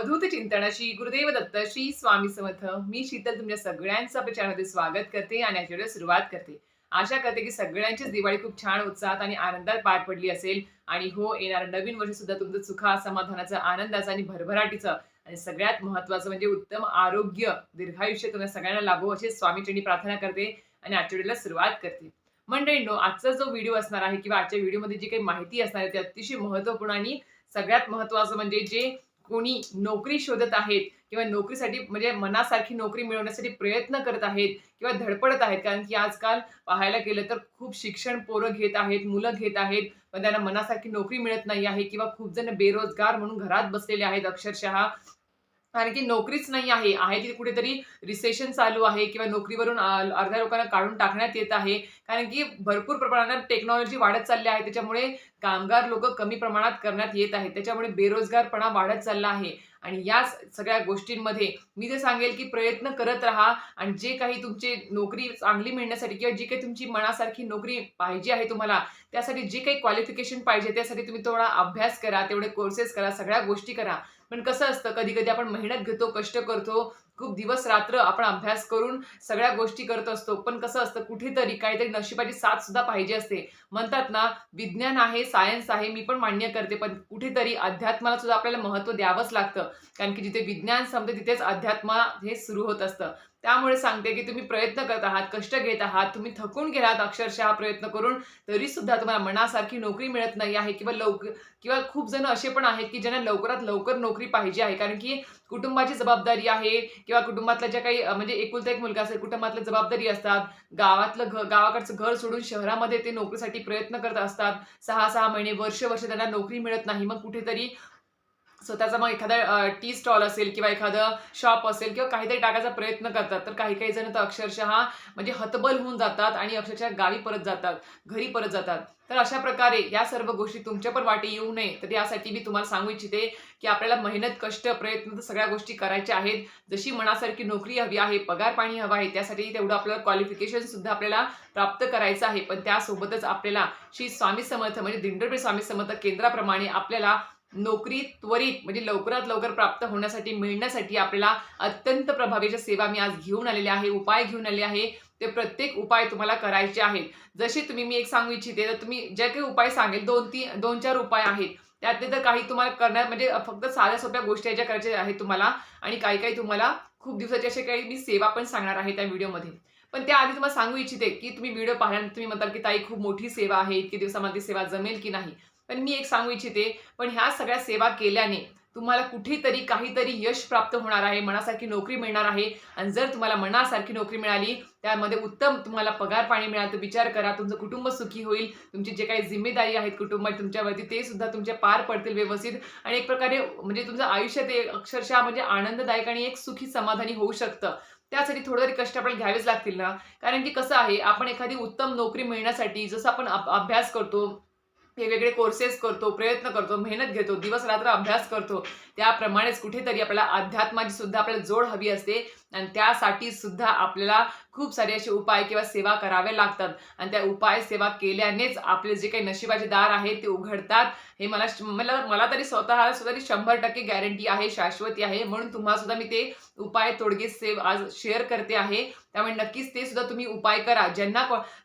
अवधूत चिंतन श्री गुरुदेव दत्त श्री स्वामी समर्थ. मी शीतल तुमच्या सगळ्यांचं आपल्या चॅनलमध्ये स्वागत करते आणि आजच्या व्हिडिओ सुरुवात करते. आशा करते की सगळ्यांचीच दिवाळी खूप छान उत्साहात आणि आनंदात पार पडली असेल आणि हो, येणारं नवीन वर्ष सुद्धा तुमचं सुखा समाधानाचं आनंदाचं आणि भरभराटीचं आणि सगळ्यात महत्त्वाचं म्हणजे उत्तम आरोग्य दीर्घायुष्य तुम्हाला सगळ्यांना लाभो अशी स्वामीचरणी प्रार्थना करते आणि आजच्या व्हिडिओला सुरुवात करते. मंडळींनो, आजचा जो व्हिडिओ असणार आहे किंवा आजच्या व्हिडिओमध्ये जी काही माहिती असणार आहे ती अतिशय महत्त्वपूर्ण आणि सगळ्यात महत्त्वाचं म्हणजे जे कोणी नोकरी शोधत आहेत किंवा नोकरीसाठी म्हणजे मनासारखी नोकरी मिळवण्यासाठी प्रयत्न करत आहेत किंवा धडपडत आहेत. कारण की आजकाल पाहायला गेलं तर खूप शिक्षण पोरं घेत आहेत, मुलं घेत आहेत, पण त्यांना मनासारखी नोकरी मिळत नाही आहे किंवा खूप जण बेरोजगार म्हणून घरात बसलेले आहेत अक्षरशः. कारण की नोकरीच नाही आहे. आहे ती कुठेतरी रिसेशन चालू आहे किंवा नोकरीवरून अर्ध्या लोकांना काढून टाकण्यात येत आहे. कारण की भरपूर प्रमाणात टेक्नॉलॉजी वाढत चालली आहे. त्याच्यामुळे कामगार लोकं कमी प्रमाणात करण्यात येत आहेत. त्याच्यामुळे बेरोजगारपणा वाढत चालला आहे. आणि या सगळ्या गोष्टींमध्ये मी जे सांगेल की प्रयत्न करत राहा आणि जे काही तुमची नोकरी चांगली मिळण्यासाठी किंवा जी काही तुमची मनासारखी नोकरी पाहिजे आहे तुम्हाला, त्यासाठी जे काही क्वालिफिकेशन पाहिजे त्यासाठी तुम्ही थोडा अभ्यास करा, तेवढे कोर्सेस करा, सगळ्या गोष्टी करा. पण कसं असतं कधी-कधी आपण मेहनत घेतो, कष्ट करतो, खूप दिवस-रात्र आपण अभ्यास करून सगळ्या गोष्टी करत असतो. पण कसं असतं कुठेतरी काहीतरी नशिबाची साथ सुद्धा पाहिजे असते. म्हणतात ना, विज्ञान आहे, सायन्स आहे, मी पण मान्य करते. पण कुठेतरी अध्यात्माला सुद्धा आपल्याला महत्त्व द्यावंच लागतं. कारण की जिथे विज्ञान संपते तिथेच अध्यात्म हे सुरू होत असतं. त्यामुळे सांगते की तुम्ही प्रयत्न करत आहात, कष्ट घेत आहात, तुम्ही थकून गेलात अक्षरशः प्रयत्न करून, तरी सुद्धा तुम्हाला मनासारखी नोकरी मिळत नाही आहे किंवा खूप जण असे पण आहेत की ज्यांना लवकरात लवकर नोकरी पाहिजे आहे. कारण की कुटुंबाची जबाबदारी आहे किंवा कुटुंबातल्या ज्या काही म्हणजे एकुलता एक मुलगा असेल, कुटुंबातल्या जबाबदारी असतात. गावाकडचं घर सोडून शहरामध्ये ते नोकरीसाठी प्रयत्न करत असतात. 6-6 महिने, वर्ष-वर्ष त्यांना नोकरी मिळत नाही. मग कुठेतरी स्वतःचा मग एखादा टी स्टॉल असेल किंवा एखादं शॉप असेल किंवा काहीतरी टाकायचा प्रयत्न करतात. तर काही-काही जण तर अक्षरशः म्हणजे हतबल होऊन जातात आणि अक्षरशः गावी परत जातात, घरी परत जातात. तर अशा प्रकारे या सर्व गोष्टी तुमच्या पण वाटी येऊ नये, तर यासाठी मी तुम्हाला सांगू इच्छिते, की आपल्याला मेहनत, कष्ट, प्रयत्न तर सगळ्या गोष्टी करायच्या आहेत. जशी मनासारखी नोकरी हवी आहे, पगार पाणी हवं आहे, त्यासाठी तेवढं आपल्याला क्वालिफिकेशन सुद्धा आपल्याला प्राप्त करायचं आहे. पण त्यासोबतच आपल्याला श्री स्वामी समर्थ म्हणजे दिंडोरी स्वामी समर्थ केंद्राप्रमाणे आपल्याला नोकरी त्वरित म्हणजे लवकरात लवकर प्राप्त होण्यासाठी, मिळण्यासाठी आपल्याला अत्यंत प्रभावी अशा सेवा मी आज घेऊन आलेले आहे, उपाय घेऊन आले आहे. ते प्रत्येक उपाय तुम्हाला करायचे आहेत. जसे मी एक सांगू इच्छिते, तर तुम्ही जे काही उपाय सांगेल 2-4 उपाय आहेत. त्यातले तर काही तुम्हाला करण्यात म्हणजे फक्त साध्या सोप्या गोष्टी ज्या करायच्या आहेत तुम्हाला आणि काही-काही तुम्हाला खूप दिवसाची अशी काही मी सेवा पण सांगणार आहे त्या व्हिडिओमध्ये. पण त्याआधी तुम्हाला सांगू इच्छिते, की तुम्ही व्हिडिओ पाहिल्यानंतर तुम्ही म्हणताल, की ताई खूप मोठी सेवा आहे, इतके दिवसामध्ये ती सेवा जमेल की नाही? पण मी एक सांगू इच्छिते, पण ह्या सगळ्या सेवा केल्याने तुम्हाला कुठेतरी काहीतरी यश प्राप्त होणार आहे, मनासारखी नोकरी मिळणार आहे आणि जर तुम्हाला मनासारखी नोकरी मिळाली, त्यामध्ये उत्तम तुम्हाला पगार पाणी मिळालं, तर विचार करा तुमचं कुटुंब सुखी होईल. तुमची जे काही जिम्मेदारी आहेत कुटुंबात तुमच्यावरती ते सुद्धा तुमचे पार पडतील व्यवस्थित आणि एक प्रकारे म्हणजे तुमचं आयुष्य ते अक्षरशः म्हणजे आनंददायक आणि एक सुखी समाधानी होऊ शकतं. त्यासाठी थोडे तरी कष्ट आपल्याला घ्यावेच लागतील ना. कारण की कसं आहे, आपण एखादी उत्तम नोकरी मिळण्यासाठी जसं आपण अभ्यास करतो, वेगवेगळे कोर्सेस करतो, प्रयत्न करतो, मेहनत घेतो, दिवस-रात्र अभ्यास करतो. त्याप्रमाणेच कुठेतरी आपल्याला अध्यात्माची सुद्धा आपल्याला जोड हवी असते आणि त्यासाठी सुद्धा आपल्याला खूप सारे असे उपाय किंवा सेवा कराव्या लागतात आणि त्या उपाय सेवा केल्यानेच आपले जे काही नशिबाचे दार आहेत ते उघडतात. हे मला मला मला तरी स्वतःला सुद्धा 100% गॅरंटी आहे, शाश्वती आहे. म्हणून तुम्हाला सुद्धा मी ते उपाय तोडगे आज शेअर करते आहे. त्यामुळे नक्कीच ते सुद्धा तुम्ही उपाय करा.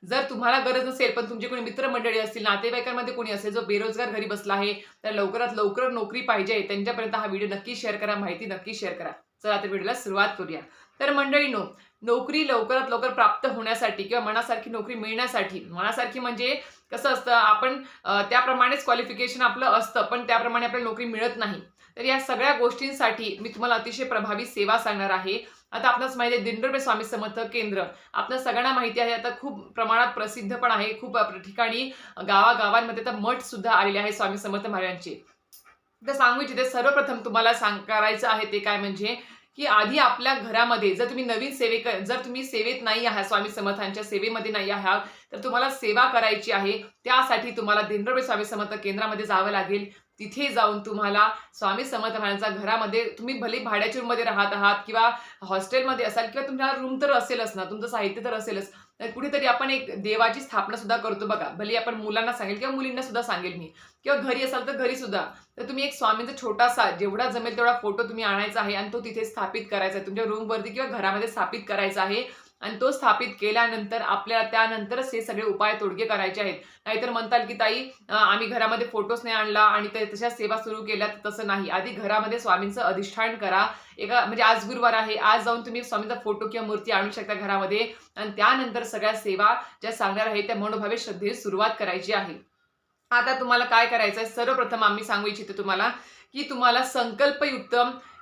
जर तुम्हाला गरज नसेल, पण तुमचे कोणी मित्रमंडळी असतील, नातेवाईकांमध्ये कोणी असेल जो बेरोजगार घरी बसला आहे, तर लवकरात लवकर नोकरी पाहिजे, त्यांच्यापर्यंत हा व्हिडिओ नक्की शेअर करा, माहिती नक्की शेअर करा. चला तर व्हिडिओला सुरुवात करूया. तर मंडळींनो, नोकरी लवकरात लवकर प्राप्त होण्यासाठी किंवा मनासारखी नोकरी मिळण्यासाठी, मनासारखी म्हणजे कसं असतं आपण त्याप्रमाणेच क्वालिफिकेशन आपलं असतं, पण त्याप्रमाणे आपल्याला नोकरी मिळत नाही. तर या सगळ्या गोष्टींसाठी मी तुम्हाला अतिशय प्रभावी सेवा सांगणार आहे. आता आपणास माहिती आहे दिंडोरी स्वामी समर्थ केंद्र आपल्या सगळ्यांना माहिती आहे. आता खूप प्रमाणात प्रसिद्ध पण आहे. खूप ठिकाणी गावागावांमध्ये तर मठ सुद्धा आलेले आहे स्वामी समर्थ महाराजांचे. तर सांगू इच्छिते सर्वप्रथम तुम्हाला करायचं आहे ते काय म्हणजे की आधी आपल्या घरामध्ये जर तुम्ही जर तुम्ही सेवेत नाही आहात, स्वामी समर्थांच्या सेवेमध्ये नाही आहात, तर तुम्हाला सेवा करायची आहे. त्यासाठी तुम्हाला दिंडोरी स्वामी समर्थ केंद्रामध्ये जावं लागेल. तिथे जाऊन तुम्हाला स्वामी समर्थ महाराजांच्या घरामध्ये तुम्ही भले भाड्याच्या रूममध्ये राहत आहात किंवा हॉस्टेलमध्ये असाल किंवा तुमच्या रूम तर असेलच ना, तुमचं साहित्य तर असेलच. तर कुठेतरी आपण एक देवाची स्थापना सुद्धा करतो बघा. भले आपण मुलांना सांगेल किंवा मुलींना सुद्धा सांगेल मी किंवा घरी असाल तर घरी सुद्धा. तर तुम्ही एक स्वामींचा छोटासा जेवढा जमेल तेवढा फोटो तुम्ही आणायचा आहे आणि तो तिथे स्थापित करायचा आहे. तुमच्या रूमवरती किंवा घरामध्ये स्थापित करायचा आहे आणि तो स्थापित केल्यानंतर आपल्याला त्यानंतरच हे सगळे उपाय तोडगे करायचे आहेत. नाहीतर म्हणताल की ताई आम्ही घरामध्ये फोटोच नाही आणला आणि तशा सेवा सुरू केल्या, तर तसं नाही. आधी घरामध्ये स्वामींचं अधिष्ठान करा. म्हणजे आज गुरुवार आहे, आज जाऊन तुम्ही स्वामींचा फोटो किंवा मूर्ती आणू शकता घरामध्ये आणि त्यानंतर सगळ्या सेवा ज्या सांगणार आहे त्या मनोभावे श्रद्धेने सुरुवात करायची आहे. आता तुम्हाला काय करायचं आहे, सर्वप्रथम आम्ही सांगू इच्छितो तुम्हाला की तुम्हाला संकल्पयुक्त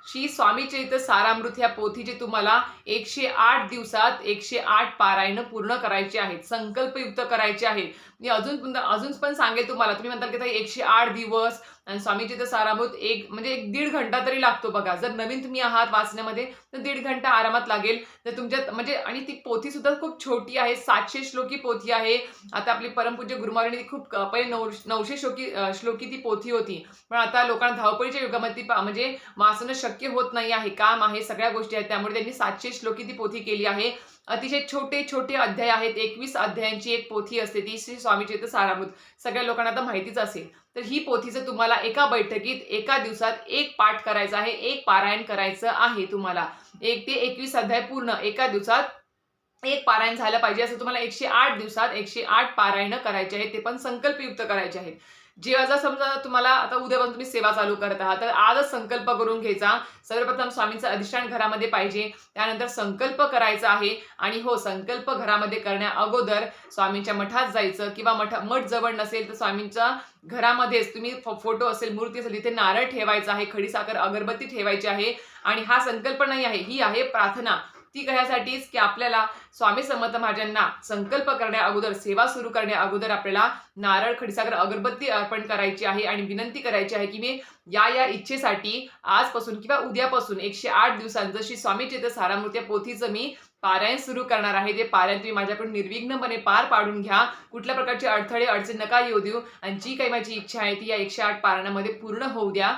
श्री स्वामी चरित्र सारामृत ह्या पोथीचे तुम्हाला 108 दिवसात 108 पारायण पूर्ण करायचे आहेत. संकल्पयुक्त करायचे आहेत. मी अजून पण सांगेल तुम्हाला. तुम्ही म्हणताल की 108 दिवस आणि स्वामी चरित्र सारामृत म्हणजे एक 1.5 घंटा तरी लागतो बघा. जर नवीन तुम्ही आहात वाचण्यामध्ये तर 1.5 घंटा आरामात लागेल. तर तुमच्यात म्हणजे आणि ती पोथी सुद्धा खूप छोटी आहे. 700 श्लोकी पोथी आहे. आता आपली परमपूज्य गुरुमारांनी खूप पहिले 900 श्लोकी ती पोथी होती. पण आता लोकांना धावपळीच्या युगामध्ये म्हणजे वाचणं शक्य होत नाही आहे. काम आहे, सगळ्या गोष्टी आहेत. त्यामुळे त्यांनी 700 श्लोकी ती पोथी केली आहे. अतिशय छोटे छोटे अध्याय आहेत. 21 अध्यायांची एक पोथी असते ती श्री स्वामी चरित्र सारामृत. सगळ्या लोकांना आता माहितीच असेल. तर ही पोथीचं तुम्हाला एका बैठकीत एका दिवसात एक पाठ करायचा आहे, एक पारायण करायचं आहे तुम्हाला. 1 ते 21 अध्याय पूर्ण एका दिवसात एक पारायण झालं पाहिजे. असं तुम्हाला 108 दिवसात 108 पारायण करायचे आहेत. ते पण संकल्पयुक्त करायचे आहेत. जेव्हा जर समजा तुम्हाला आता उद्यापासून तुम्ही सेवा चालू करत आहात तर आजच संकल्प करून घ्यायचा. सर्वप्रथम स्वामींचं अधिष्ठान घरामध्ये पाहिजे. त्यानंतर संकल्प करायचा आहे आणि हो, संकल्प घरामध्ये करण्या अगोदर स्वामींच्या मठात जायचं किंवा मठ जवळ नसेल तर स्वामींच्या घरामध्येच तुम्ही फोटो असेल, मूर्ती असेल तिथे नारळ ठेवायचा आहे, खडीसाखर, अगरबत्ती ठेवायची आहे. आणि हा संकल्प नाही आहे, ही आहे प्रार्थना. ती कशासाठीच की आपल्याला स्वामी समर्थ महाराजांना संकल्प करण्या अगोदर, सेवा सुरू करण्या अगोदर आपल्याला नारळ, खडीसाखर, अगरबत्ती अर्पण करायची आहे आणि विनंती करायची आहे की मी या इच्छेसाठी आजपासून किंवा उद्यापासून 108 दिवसांचं श्री स्वामी चरित्र सारामृत या पोथीचं मी पारायण सुरू करणार आहे. ते पारायण तुम्ही माझ्याकडून निर्विघ्नपणे पार पाडून घ्या. कुठल्या प्रकारचे अडथळे अडचण नका येऊ देऊ आणि जी काही माझी इच्छा आहे ती या 108 पारायणामध्ये पूर्ण होऊ द्या,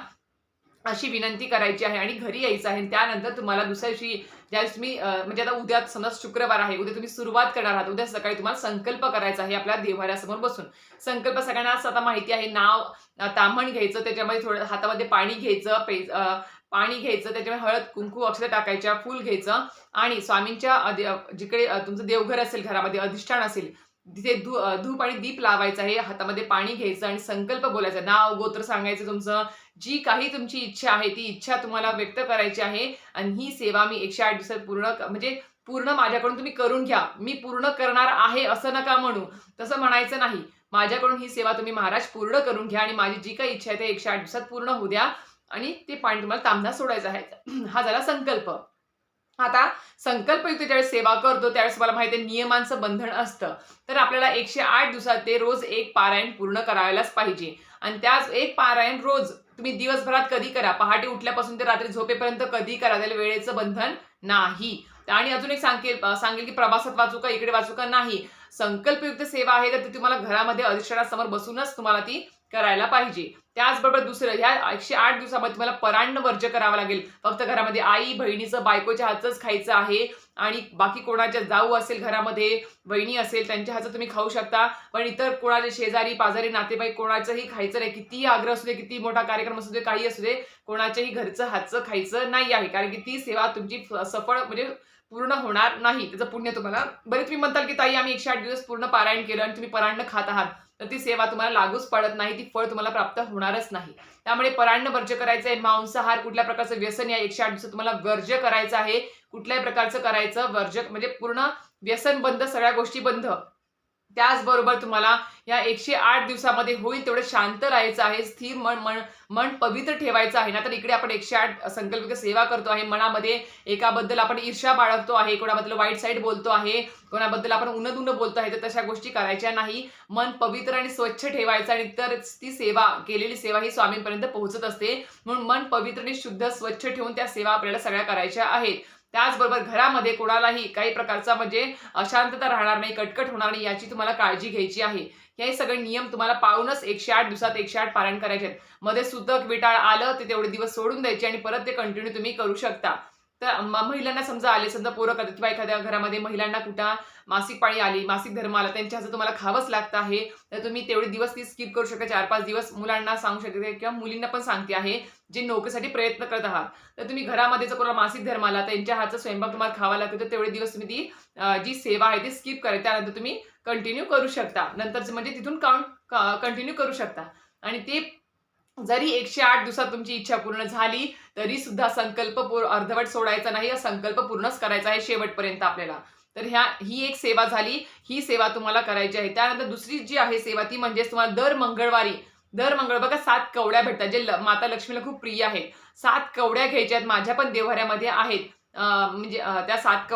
अशी विनंती करायची आहे आणि घरी यायचं आहे. त्यानंतर तुम्हाला दुसऱ्या दिवशी ज्यावेळेस तुम्ही म्हणजे आता उद्या समजा शुक्रवार आहे, उद्या तुम्ही सुरुवात करणार आहात. उद्या सकाळी तुम्हाला संकल्प करायचा आहे आपल्या देव्हाऱ्यासमोर बसून. संकल्प सगळ्यांनाच आता माहिती आहे. नाव ताम्हण घ्यायचं, त्याच्यामध्ये थोडं हातामध्ये पाणी घ्यायचं, त्याच्यामध्ये हळद, कुंकू, अक्षता टाकायच्या, फूल घ्यायचं आणि स्वामींच्या जिकडे तुमचं देवघर असेल, घरामध्ये अधिष्ठान असेल तिथे धूप आणि दीप लावायचा आहे. हातामध्ये पाणी घ्यायचं आणि संकल्प बोलायचा. नाव, गोत्र सांगायचं तुमचं. जी काही तुमची इच्छा आहे ती इच्छा तुम्हाला व्यक्त करायची आहे आणि ही सेवा मी 108 दिवसात पूर्ण माझ्याकडून तुम्ही करून घ्या. मी पूर्ण करणार आहे असं नका म्हणू, तसं म्हणायचं नाही. माझ्याकडून ही सेवा तुम्ही महाराज पूर्ण करून घ्या आणि माझी जी काही इच्छा आहे ते 108 दिवसात पूर्ण होऊ द्या आणि ते पाणी तुम्हाला तांबडा सोडायचं आहे. हा झाला संकल्प. आता संकल्पयुक्त ज्यावेळेस सेवा करतो त्यावेळेस मला माहिती आहे नियमांचं बंधन असतं. तर आपल्याला 108 दिवसात ते रोज एक पारायण पूर्ण करायलाच पाहिजे आणि त्याच एक पारायण रोज तुम्ही दिवसभरात कधी करा, पहाटे उठल्यापासून ते रात्री झोपेपर्यंत कधी करा, त्याला वेळेचं बंधन नाही. आणि अजून एक सांगेल की प्रवासात वाचू का, इकडे वाचू का, नाही. संकल्पयुक्त सेवा आहे तर ती तुम्हाला घरामध्ये अधिष्ठानासमोर बसूनच तुम्हाला ती करायला पाहिजे. त्याचबरोबर दुसरं, ह्या 108 दिवसामध्ये तुम्हाला परान्न वर्ज्य करावं लागेल. फक्त घरामध्ये आई, बहिणीचं, बायकोच्या हातचंच खायचं आहे आणि बाकी कोणाच्या जाऊ असेल घरामध्ये, बहिणी असेल त्यांच्या हातचं तुम्ही खाऊ शकता. पण इतर कोणाचे शेजारी पाजारी नातेवाईक कोणाचंही खायचं नाही. कितीही आग्रह असू दे, किती मोठा कार्यक्रम असू दे, काही असू दे, कोणाच्याही घरचं हातचं खायचं नाही आहे. कारण की ती सेवा तुमची सफळ म्हणजे पूर्ण होणार नाही. त्याचं पुण्य तुम्हाला बरे तुम्ही म्हणताल की ताई आम्ही 108 दिवस पूर्ण पारायण केलं आणि तुम्ही परान्न खात आहात, तर ती सेवा तुम्हाला लागूच पडत नाही. ती फळ तुम्हाला प्राप्त होणारच नाही. त्यामुळे परान्न वर्ज्य करायचं आहे. मांसाहार, कुठल्या प्रकारचं व्यसन या 108 दिवसात तुम्हाला वर्ज्य करायचं आहे. कुठल्याही प्रकारचं करायचं वर्ज्य म्हणजे पूर्ण व्यसन बंद, सगळ्या गोष्टी बंद. त्याचबरोबर तुम्हाला या 108 दिवसामध्ये होईल तेवढं शांत राहायचं आहे. स्थिर मन पवित्र ठेवायचं आहे ना. तर इकडे आपण 108 संकल्पित सेवा करतो आहे. मनामध्ये एकाबद्दल आपण ईर्ष्या बाळगतो आहे, कोणाबद्दल वाईट साईड बोलतो आहे, कोणाबद्दल आपण उन्नत बोलतो आहे, तर तशा गोष्टी करायच्या नाही. मन पवित्र आणि स्वच्छ ठेवायचं आणि तर ती सेवा, केलेली सेवा ही स्वामींपर्यंत पोहोचत असते. म्हणून मन पवित्र आणि शुद्ध स्वच्छ ठेवून त्या सेवा आपल्याला सगळ्या करायच्या आहेत. त्याचबरोबर घरामध्ये कोणालाही काही प्रकारचा म्हणजे अशांतता राहणार नाही, कटकट होणार नाही, याची तुम्हाला काळजी घ्यायची आहे. हे सगळे नियम तुम्हाला पाळूनच 108 दिवसात 108 पारायण करायचे आहेत. मध्ये सुतक विटाळ आलं ते तेवढे दिवस सोडून द्यायचे आणि परत ते कंटिन्यू तुम्ही करू शकता. तर महिलांना समजा आले, समजा पोरं करतात किंवा एखाद्या घरामध्ये महिलांना कुठं मासिक पाळी आली, मासिक धर्म आला, त्यांच्या हातचं तुम्हाला खावंच लागतं आहे, तर तुम्ही तेवढे दिवस ती स्किप करू शकता. 4-5 दिवस मुलांना सांगू शकते किंवा मुलींना पण सांगते आहे, जे नोकरीसाठी प्रयत्न करत आहात. तर तुम्ही घरामध्ये जर कोणाला मासिक धर्म आला, त्यांच्या हातचा स्वयंपाक तुम्हाला खावा लागतो, तर तेवढे दिवस तुम्ही ती जी सेवा आहे ती स्किप करा. त्यानंतर तुम्ही कंटिन्यू करू शकता. नंतरचं म्हणजे तिथून कंटिन्यू करू शकता. आणि ते जरी 108 दिवसात तुमची इच्छा पूर्ण झाली, तरी सुद्धा संकल्प अर्धवट सोडायचा नाही. संकल्प पूर्णच करायचा आहे शेवटपर्यंत आपल्याला. तर ही एक सेवा झाली. ही सेवा तुम्हाला करायची आहे. त्यानंतर दुसरी जी आहे सेवा ती म्हणजे तुम्हाला दर मंगळवारी बघा 7 कवड्या भेटतात, जे माता लक्ष्मीला खूप प्रिय आहेत. 7 कवड्या घ्यायच्या आहेत. माझ्या पण देव्हाऱ्यामध्ये आहेत. म्हणजे त्या 7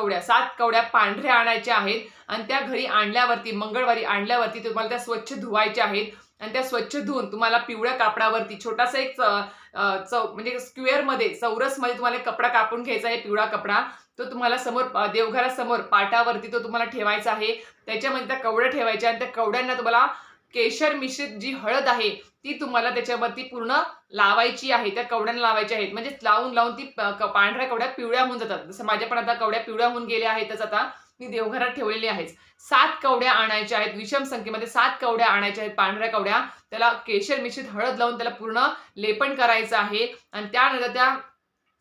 कवड्या पांढऱ्या आणायच्या आहेत आणि त्या घरी आणल्यावरती, मंगळवारी आणल्यावरती तुम्हाला त्या स्वच्छ धुवायच्या आहेत आणि त्या स्वच्छ धुवून तुम्हाला पिवळ्या कापडावरती छोटासा एक म्हणजे स्क्वेअरमध्ये, चौरसमध्ये तुम्हाला एक कपडा कापून घ्यायचा आहे, पिवळा कपडा. तो तुम्हाला समोर देवघरासमोर पाटावरती तो तुम्हाला ठेवायचा आहे. त्याच्यामध्ये त्या कवड्या ठेवायच्या आणि त्या कवड्यांना तुम्हाला केशर मिश्रित जी हळद आहे ती तुम्हाला त्याच्यावरती पूर्ण लावायची आहे. त्या कवड्यांना लावायच्या आहेत. म्हणजे लावून ती पांढऱ्या कवड्या पिवळ्या होऊन जातात. जसं माझ्या पण आता कवड्या पिवळ्या होऊन गेल्या आहेतच, आता मी देवघरात ठेवलेली आहेच. 7 कवड्या आणायच्या आहेत. विषम संख्येमध्ये 7 कवड्या आणायच्या आहेत, पांढऱ्या कवड्या. त्याला केशर मिश्रित हळद लावून त्याला पूर्ण लेपन करायचं आहे आणि त्यानंतर त्या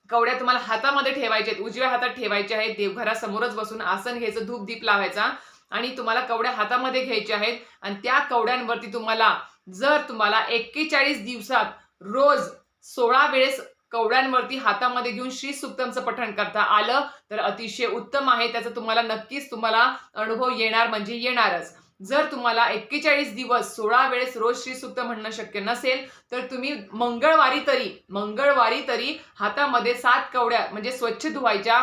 कवड्या तुम्हाला हातामध्ये ठेवायच्या आहेत. उजव्या हातात ठेवायच्या आहेत. देवघरासमोरच बसून आसन घ्यायचं, धूप दीप लावायचा आणि तुम्हाला कवड्या हातामध्ये घ्यायच्या आहेत आणि त्या कवड्यांवरती जर तुम्हाला 41 दिवसात रोज 16 वेळेस कवड्यांवरती हातामध्ये घेऊन श्री सुक्तमचं पठण करता आलं तर अतिशय उत्तम आहे. त्याचा नक्कीच तुम्हाला अनुभव येणार म्हणजे येणारच. जर तुम्हाला 41 दिवस 16 वेळेस रोज श्री सुक्त म्हणणं शक्य नसेल, तर तुम्ही मंगळवारी तरी हातामध्ये 7 कवड्या म्हणजे स्वच्छ धुवायच्या,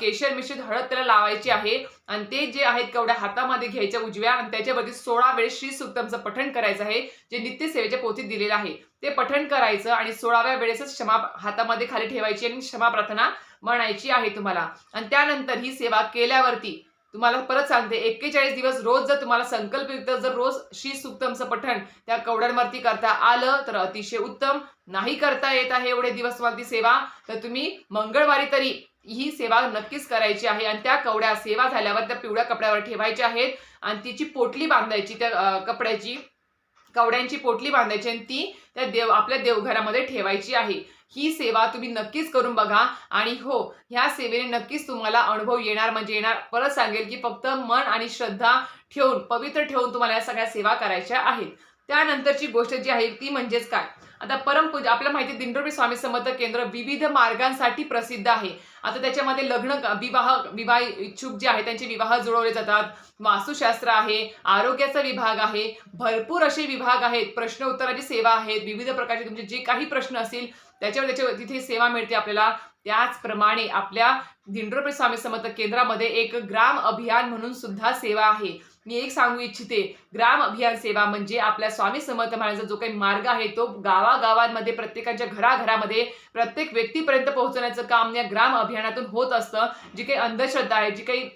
केशर मिश्रित हळद त्याला लावायची आहे आणि ते जे आहेत कवड्या हातामध्ये घ्यायच्या उजव्या आणि त्याच्यावरती 16 वेळेस श्री सुक्तमचं पठण करायचं आहे, जे नित्यसेवेच्या पोथीत दिलेलं आहे. ते पठण करायचं आणि 16व्या वेळेसच क्षमा हातामध्ये खाली ठेवायची आणि क्षमा प्रार्थना म्हणायची आहे तुम्हाला. आणि त्यानंतर ही सेवा केल्यावरती तुम्हाला परत सांगते, 41 दिवस रोज जर तुम्हाला संकल्पयुक्त जर रोज श्री सुक्तमचं पठण त्या कवड्यांवरती करता आलं तर अतिशय उत्तम. नाही करता येत आहे एवढे दिवस तुम्हाला ती सेवा, तर तुम्ही मंगळवारी तरी ही सेवा नक्कीच करायची आहे आणि त्या कवड्या सेवा झाल्यावर त्या पिवळ्या कपड्यावर ठेवायच्या आहेत आणि तिची पोटली बांधायची, त्या कपड्याची कवड्यांची पोटली बांधायची आणि ती आपल्या देवघरामध्ये ठेवायची आहे. ही सेवा तुम्ही नक्कीच करून बघा आणि हो, ह्या सेवेने नक्कीच तुम्हाला अनुभव येणार म्हणजे येणार. परत सांगेल की फक्त मन आणि श्रद्धा ठेवून, पवित्र ठेवून तुम्हाला या सगळ्या सेवा करायच्या आहेत. त्यानंतरची गोष्ट जी आहे ती म्हणजेच काय, आता परमपूजा आपल्याला माहिती, दिंडोरी स्वामी समर्थ केंद्र विविध मार्गांसाठी प्रसिद्ध आहे. आता त्याच्यामध्ये विवाह इच्छुक जे आहेत त्यांचे विवाह जुळवले जातात. वास्तुशास्त्र आहे, आरोग्याचा विभाग आहे, भरपूर असे विभाग आहेत. प्रश्न उत्तराची सेवा आहेत, विविध प्रकारचे तुमचे जे काही प्रश्न असतील त्याच्यावर तिथे सेवा मिळते आपल्याला. त्याचप्रमाणे आपल्या दिंडोरी स्वामी समर्थ केंद्रामध्ये एक ग्राम अभियान म्हणून सुद्धा सेवा आहे. मी एक सांगू इच्छिते, ग्राम अभियान सेवा म्हणजे आपल्या स्वामी समर्थ महाराजांचा जो काही मार्ग आहे तो गावागावांमध्ये, प्रत्येकाच्या घराघरामध्ये, प्रत्येक व्यक्तीपर्यंत पोहोचवण्याचं काम या ग्राम अभियानातून होत असतं. जी काही अंधश्रद्धा आहे, जी काही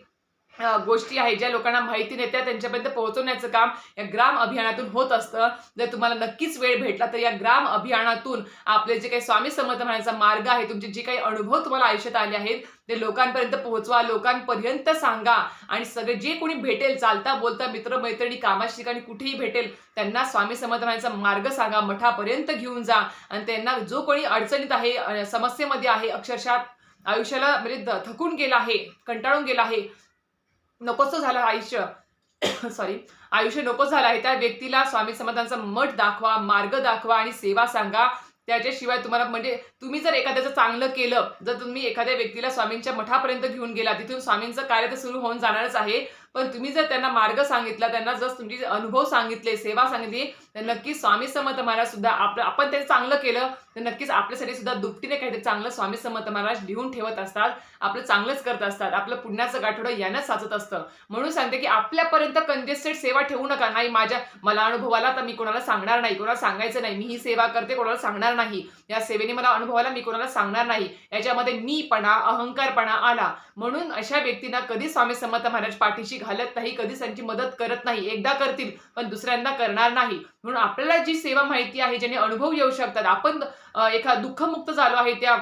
गोष्टी आहेत, ज्या लोकांना माहिती नाही त्या त्यांच्यापर्यंत पोहोचवण्याचं काम या ग्राम अभियानातून होत असतं. जर तुम्हाला नक्कीच वेळ भेटला तर या ग्राम अभियानातून आपले जे काही स्वामी समर्थ महाराजांचा मार्ग आहे, तुमचे जे काही अनुभव तुम्हाला आयुष्यात आले आहेत ते लोकांपर्यंत पोहोचवा, लोकांपर्यंत सांगा आणि सगळे जे कोणी भेटेल, चालता बोलता मित्र मैत्रिणी कामाच्या ठिकाणी कुठेही भेटेल त्यांना स्वामी समर्थ महाराजांचा मार्ग सांगा, मठापर्यंत घेऊन जा आणि त्यांना जो कोणी अडचणीत आहे, समस्येमध्ये आहे, अक्षरशः आयुष्याला म्हणजे थकून गेला आहे, कंटाळून गेला आहे, नकोसं झालं आयुष्य आयुष्य नको झालं आहे, त्या व्यक्तीला स्वामी समर्थांचा मठ दाखवा, मार्ग दाखवा आणि सेवा सांगा. त्याच्याशिवाय तुम्हाला म्हणजे तुम्ही जर एखाद्याचं चांगलं केलं, जर तुम्ही एखाद्या व्यक्तीला स्वामींच्या मठापर्यंत घेऊन गेला, तिथून स्वामींचं कार्य तर सुरू होऊन जाणारच आहे, पण तुम्ही जर त्यांना मार्ग सांगितला, त्यांना जर तुमचे अनुभव सांगितले, सेवा सांगितली, तर नक्कीच स्वामी समर्थ महाराज सुद्धा आपण ते चांगलं केलं तर नक्कीच आपल्यासाठी सुद्धा दुपटीने काहीतरी चांगलं स्वामी समर्थ महाराज लिहून ठेवत असतात, आपलं चांगलंच करत असतात, आपलं पुण्याचं गाठोडं यानंच साचत असतं. म्हणून सांगते की आपल्यापर्यंत कंजेस्टेड सेवा ठेवू नका. नाही मला अनुभव आला तर मी कोणाला सांगणार नाही, कोणाला सांगायचं नाही, मी ही सेवा करते कोणाला सांगणार नाही, या सेवेने मला अनुभव आला मी कोणाला सांगणार नाही, याच्यामध्ये मीपणा, अहंकारपणा आला. म्हणून अशा व्यक्तींना कधी स्वामी समर्थ महाराज पाठीशी घालत नाही, कधीच त्यांची मदत करत नाही. एकदा करतील पण दुसऱ्यांदा करणार नाही. म्हणून आपल्याला जी सेवा माहिती आहे, ज्याने अनुभव येऊ शकतात, आपण दुःखमुक्त झालो आहे त्या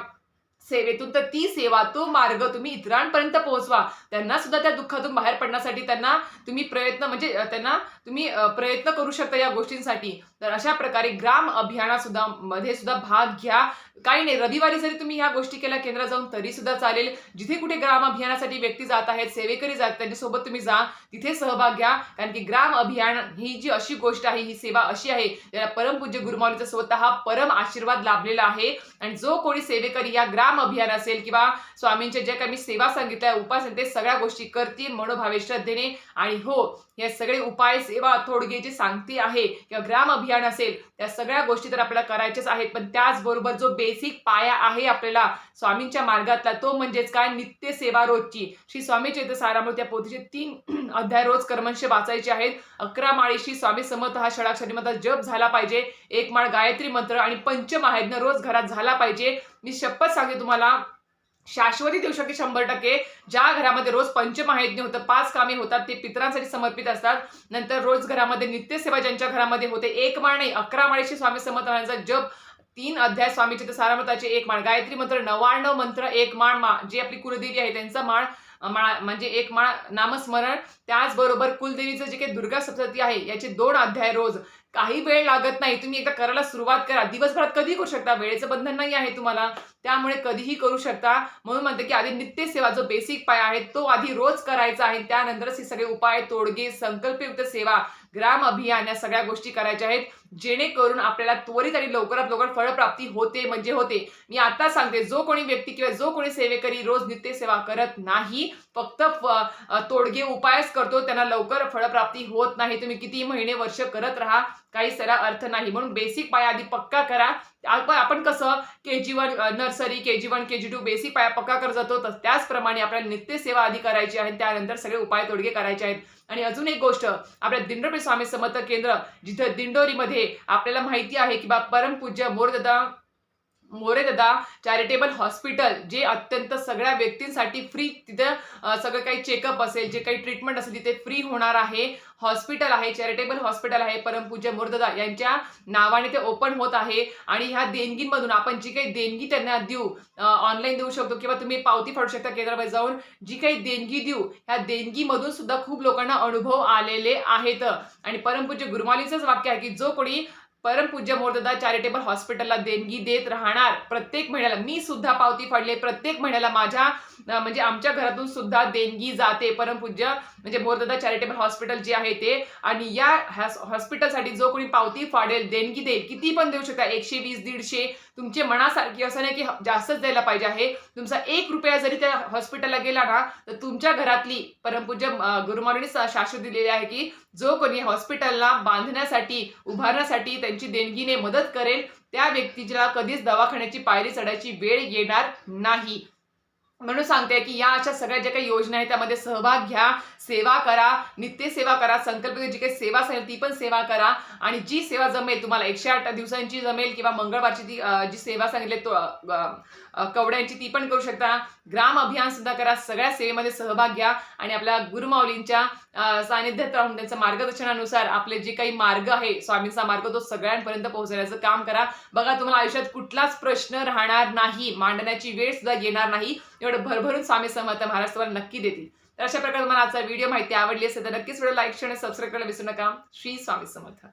सेवेतून, तर ती सेवा, तो मार्ग तुम्ही इतरांपर्यंत पोहोचवा. त्यांना सुद्धा त्या दुःखातून बाहेर पडण्यासाठी त्यांना तुम्ही प्रयत्न म्हणजे त्यांना तुम्ही प्रयत्न करू शकता या गोष्टींसाठी. तर अशा प्रकारे ग्राम अभियानासुद्धा मध्ये सुद्धा भाग घ्या. काही नाही, रविवारी जरी तुम्ही ह्या गोष्टी केल्या केंद्रात जाऊन तरी सुद्धा चालेल. जिथे कुठे ग्राम अभियानासाठी व्यक्ती जात आहेत, सेवेकरी जात त्यांच्यासोबत तुम्ही जा, तिथे सहभाग घ्या. कारण की ग्राम अभियान ही जी अशी गोष्ट आहे, ही सेवा अशी आहे, त्याला परमपूज्य गुरुमाऊलीचा स्वतः परम आशीर्वाद लाभलेला आहे. आणि जो कोणी सेवेकरी या ग्राम अभियान असेल किंवा स्वामींच्या जे काही मी सेवा सांगितल्या, उपाय सांगितले, सगळ्या गोष्टी करतील मनोभावे श्रद्धेने. आणि हो, हे सगळे उपाय, सेवा, तोडगे जे सांगते आहे किंवा ग्राम अभियान असेल, त्या सगळ्या गोष्टी तर आपल्याला करायच्याच आहेत. पण त्याचबरोबर जो बेसिक पाया आहे आपल्याला स्वामींच्या मार्गातला, तो म्हणजेच काय, नित्य सेवा रोजची. श्री स्वामी चरित्र सारामृत या पोथीचे 3 अध्याय रोज कर्मश वाचायचे आहेत. 11 माळी श्री स्वामी समर्थ हा षडाक्षरी मंत्र जप झाला पाहिजे. 1 माळ गायत्री मंत्र आणि पंचमहायज्ञ रोज घरात झाला पाहिजे. मी शपथ सांगते तुम्हाला, शाश्वती देऊ शकते 100%. ज्या घरामध्ये रोज पंचमहायज्ञ होतं, 5 कामे होतात, ते पितरांसाठी समर्पित असतात. नंतर रोज घरामध्ये नित्यसेवा ज्यांच्या घरामध्ये होते, 1 माळ नाही 11 माळीशी स्वामी समर्थांचा जप, 3 अध्याय स्वामी चरित्र सारामृताचे, 1 माळ गायत्री मंत्र, 99 मंत्र, 1 माळ जी आपली कुलदेवी आहे त्यांचा माळ म्हणजे 1 माळ नामस्मरण. त्याचबरोबर कुलदेवीचं जे काही दुर्गा सप्तशती आहे याचे 2 अध्याय रोज. काही वेळ लागत नाही, तुम्ही एकदा करायला सुरुवात करा. दिवसभरात कधी करू शकता, वेळेचं बंधन नाही आहे तुम्हाला, त्यामुळे कधीही करू शकता. म्हणून म्हणते की आधी नित्यसेवा जो बेसिक पाया आहे तो आधी रोज करायचा आहे. त्यानंतरच हे सगळे उपाय, तोडगे, संकल्पयुक्त सेवा, ग्राम अभियान या सगळ्या गोष्टी करायच्या आहेत, जेणेकरून आपल्याला त्वरित आणि लवकरात लवकर फळप्राप्ती होते म्हणजे होते. मी आता सांगते, जो कोणी व्यक्ती किंवा जो कोणी सेवेकरी रोज नित्यसेवा करत नाही, फक्त तोडगे उपायच करतो, त्यांना लवकर फळप्राप्ती होत नाही. तुम्ही किती महिने, वर्ष करत राहा, काही सारा अर्थ नाही. म्हणून बेसिक पाया आधी पक्का करा. आपण कसं KG1 nursery, KG1, KG2 basic पाया पक्का करत जातो, त्याचप्रमाणे आपल्याला नित्यसेवा आधी करायची आहे, त्यानंतर सगळे उपाय तोडगे करायचे आहेत. आणि अजून एक गोष्ट, आपल्या दिंडोरी स्वामी समर्थ केंद्र, जिथं दिंडोरीमध्ये आपल्याला माहिती आहे की परमपूज्य मोरेदादा चॅरिटेबल हॉस्पिटल, जे अत्यंत सगळ्या व्यक्तींसाठी फ्री, तिथं सगळं काही चेकअप असेल, जे काही ट्रीटमेंट असेल तिथे फ्री होणार आहे. हॉस्पिटल आहे, चॅरिटेबल हॉस्पिटल आहे, परमपूज्य मोरेदादा यांच्या नावाने ते ओपन होत आहे. आणि ह्या देणगींमधून आपण जी काही देणगी त्यांना देऊ, ऑनलाईन देऊ शकतो किंवा तुम्ही पावती फाडू शकता केंद्रामध्ये जाऊन. जी काही देणगी देऊ, ह्या देणगीमधून सुद्धा खूप लोकांना अनुभव आलेले आहेत. आणि परमपूज्य गुरुमाऊलींचंच वाक्य आहे की जो कोणी परमपूज्य मोरेदादा चॅरिटेबल हॉस्पिटलला देणगी देत राहणार, प्रत्येक महिन्याला, मी सुद्धा पावती फाडले, प्रत्येक महिन्याला माझ्या म्हणजे आमच्या घरातून सुद्धा देणगी जाते परमपूज्य म्हणजे मोरेदादा चॅरिटेबल हॉस्पिटल जे आहे ते. आणि या हॉस्पिटलसाठी जो कोणी पावती फाडेल, देणगी देईल, किती पण देऊ शकता, 120, 150, तुमचे मनासारखी, असं नाही की जास्तच द्यायला पाहिजे आहे. तुमचा 1 रुपया जरी त्या हॉस्पिटलला गेला ना, तर तुमच्या घरातली परमपूज्य गुरुमाऊलींनी शाश्वत दिलेली आहे की जो कोणी हॉस्पिटलला बांधण्यासाठी, उभारण्यासाठी त्यांची देणगीने मदत करेल, त्या व्यक्तीला कधीच दवाखान्याची पायरी चढायची वेळ येणार नाही. म्हणून सांगते की या अशा सगळ्या ज्या काही योजना आहेत त्यामध्ये सहभाग घ्या, सेवा करा, नित्यसेवा करा, संकल्पित जी काही सेवा सांगेल ती पण सेवा करा. आणि जी सेवा जमेल तुम्हाला, 108 दिवसांची जमेल किंवा मंगळवारची ती जी सेवा सांगितली कवड्यांची, ती पण करू शकता. ग्राम अभियान सुद्धा करा, सगळ्या सेवेमध्ये सहभाग घ्या. आणि आपल्या गुरुमाऊलींच्या सानिध्यात राहून त्यांच्या मार्गदर्शनानुसार आपले जे काही मार्ग आहे, स्वामींचा मार्ग, तो सगळ्यांपर्यंत पोहोचवण्याचं काम करा. बघा, तुम्हाला आयुष्यात कुठलाच प्रश्न राहणार नाही, मांडण्याची वेळ सुद्धा येणार नाही. एवढं भरभरून स्वामी समर्थ महाराज तुम्हाला नक्की देतील. तर अशा प्रकारे तुम्हाला आजचा व्हिडिओ माहिती आवडली असेल तर नक्कीच व्हिडिओ लाईक, शेअर आणि सबस्क्राईब करायला विसरू नका. श्री स्वामी समर्थ.